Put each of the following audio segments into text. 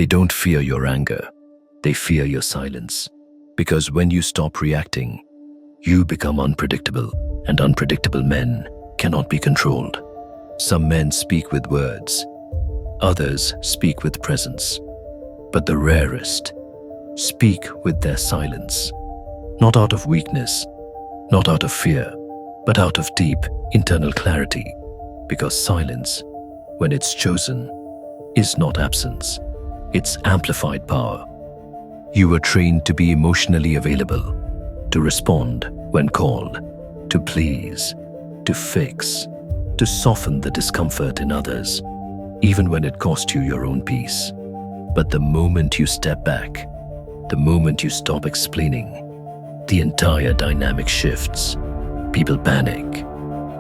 They don't fear your anger. They fear your silence. Because when you stop reacting, you become unpredictable, and unpredictable men cannot be controlled. Some men speak with words. Others speak with presence. But the rarest speak with their silence. Not out of weakness, not out of fear, but out of deep internal clarity. Because silence, when it's chosen, is not absence. It's amplified power. You were trained to be emotionally available, to respond when called, to please, to fix, to soften the discomfort in others, even when it cost you your own peace. But the moment you step back, the moment you stop explaining, the entire dynamic shifts. People panic,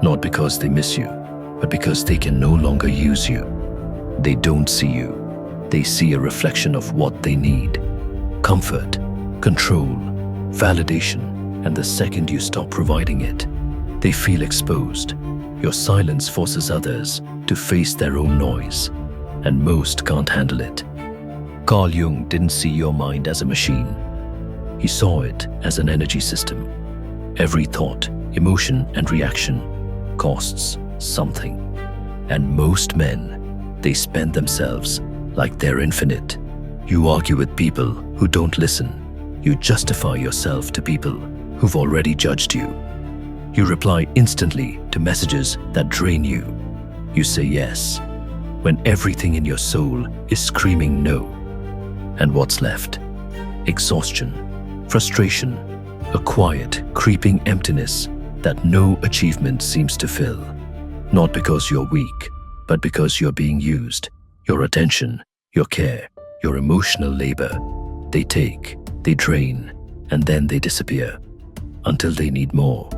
not because they miss you, but because they can no longer use you. They don't see you. They see a reflection of what they need. Comfort, control, validation, and the second you stop providing it, they feel exposed. Your silence forces others to face their own noise, and most can't handle it. Carl Jung didn't see your mind as a machine. He saw it as an energy system. Every thought, emotion, and reaction costs something. And most men, they spend themselves like they're infinite. You argue with people who don't listen. You justify yourself to people who've already judged you. You reply instantly to messages that drain you. You say yes when everything in your soul is screaming no. And what's left? Exhaustion, frustration, a quiet, creeping emptiness that no achievement seems to fill. Not because you're weak, but because you're being used. Your attention, your care, your emotional labor, they take, they drain, and then they disappear until they need more.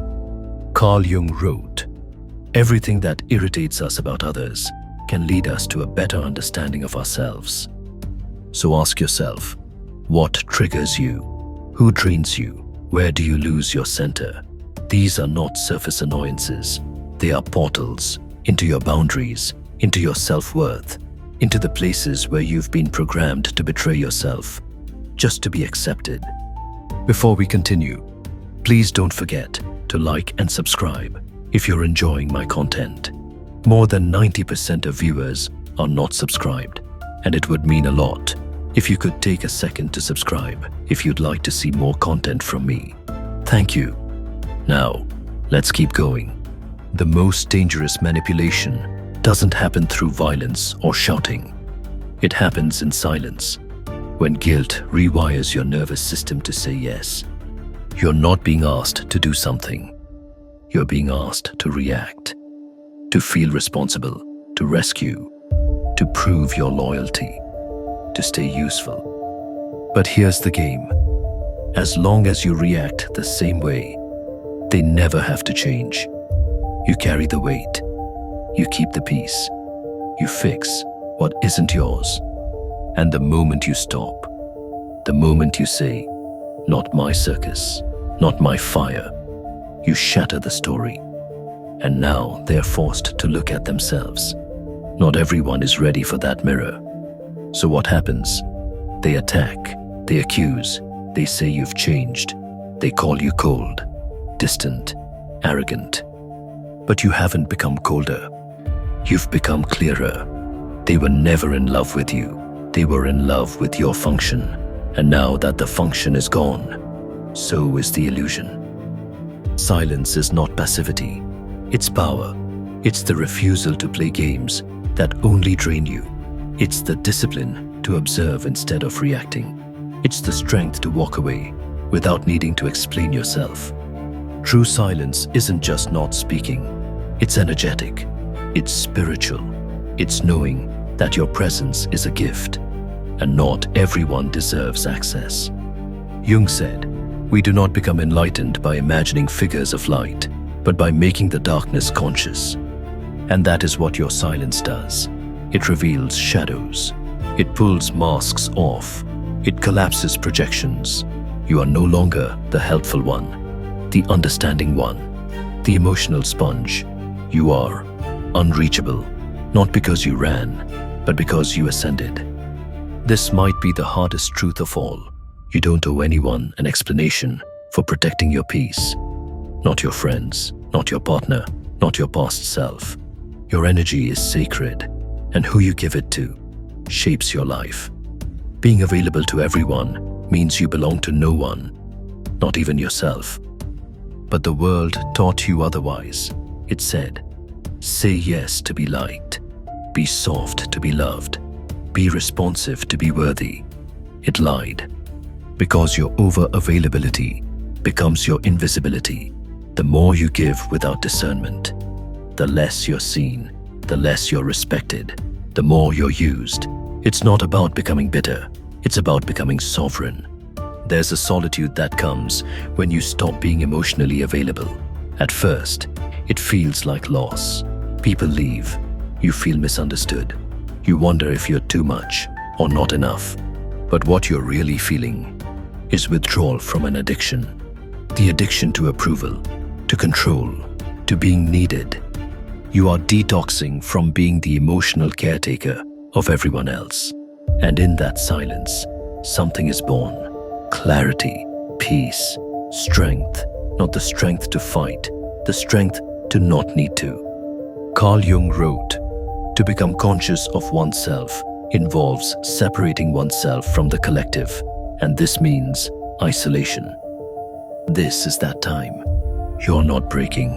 Carl Jung wrote, "Everything that irritates us about others can lead us to a better understanding of ourselves." So ask yourself, what triggers you? Who drains you? Where do you lose your center? These are not surface annoyances. They are portals into your boundaries, into your self-worth, into the places where you've been programmed to betray yourself, just to be accepted. Before we continue, please don't forget to like and subscribe if you're enjoying my content. More than 90% of viewers are not subscribed, and it would mean a lot if you could take a second to subscribe if you'd like to see more content from me. Thank you. Now, let's keep going. The most dangerous manipulation doesn't happen through violence or shouting. It happens in silence. When guilt rewires your nervous system to say yes, you're not being asked to do something. You're being asked to react, to feel responsible, to rescue, to prove your loyalty, to stay useful. But here's the game. As long as you react the same way, they never have to change. You carry the weight. You keep the peace. You fix what isn't yours. And the moment you stop, the moment you say, "Not my circus, not my fire," you shatter the story. And now they're forced to look at themselves. Not everyone is ready for that mirror. So what happens? They attack, they accuse, they say you've changed. They call you cold, distant, arrogant. But you haven't become colder. You've become clearer. They were never in love with you. They were in love with your function. And now that the function is gone, so is the illusion. Silence is not passivity. It's power. It's the refusal to play games that only drain you. It's the discipline to observe instead of reacting. It's the strength to walk away without needing to explain yourself. True silence isn't just not speaking. It's energetic. It's spiritual. It's knowing that your presence is a gift, and not everyone deserves access. Jung said, "We do not become enlightened by imagining figures of light, but by making the darkness conscious." And that is what your silence does. It reveals shadows. It pulls masks off. It collapses projections. You are no longer the helpful one, the understanding one, the emotional sponge. You are unreachable, not because you ran, but because you ascended. This might be the hardest truth of all. You don't owe anyone an explanation for protecting your peace. Not your friends, not your partner, not your past self. Your energy is sacred, and who you give it to shapes your life. Being available to everyone means you belong to no one, not even yourself. But the world taught you otherwise. It said, say yes to be liked, be soft to be loved, be responsive to be worthy. It lied, because your over-availability becomes your invisibility. The more you give without discernment, the less you're seen, the less you're respected, the more you're used. It's not about becoming bitter, it's about becoming sovereign. There's a solitude that comes when you stop being emotionally available. At first, it feels like loss. People leave, you feel misunderstood. You wonder if you're too much or not enough. But what you're really feeling is withdrawal from an addiction. The addiction to approval, to control, to being needed. You are detoxing from being the emotional caretaker of everyone else. And in that silence, something is born. Clarity, peace, strength. Not the strength to fight, the strength to not need to. Carl Jung wrote, to become conscious of oneself involves separating oneself from the collective, and this means isolation. This is that time. You're not breaking,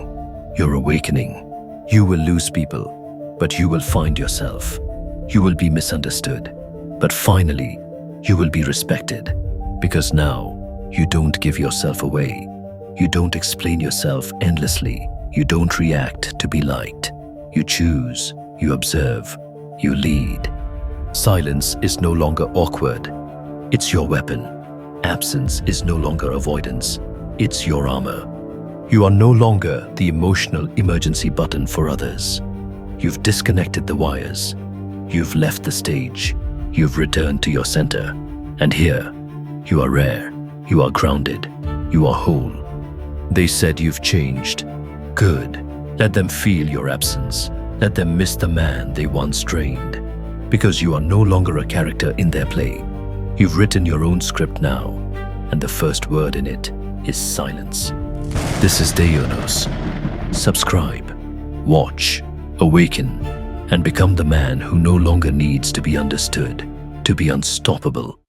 you're awakening. You will lose people, but you will find yourself. You will be misunderstood, but finally, you will be respected. Because now, you don't give yourself away. You don't explain yourself endlessly. You don't react to be liked. You choose, you observe, you lead. Silence is no longer awkward. It's your weapon. Absence is no longer avoidance. It's your armor. You are no longer the emotional emergency button for others. You've disconnected the wires. You've left the stage. You've returned to your center. And here, you are rare. You are grounded. You are whole. They said you've changed. Good. Let them feel your absence. Let them miss the man they once drained. Because you are no longer a character in their play. You've written your own script now, and the first word in it is silence. This is Deionos. Subscribe, watch, awaken, and become the man who no longer needs to be understood, to be unstoppable.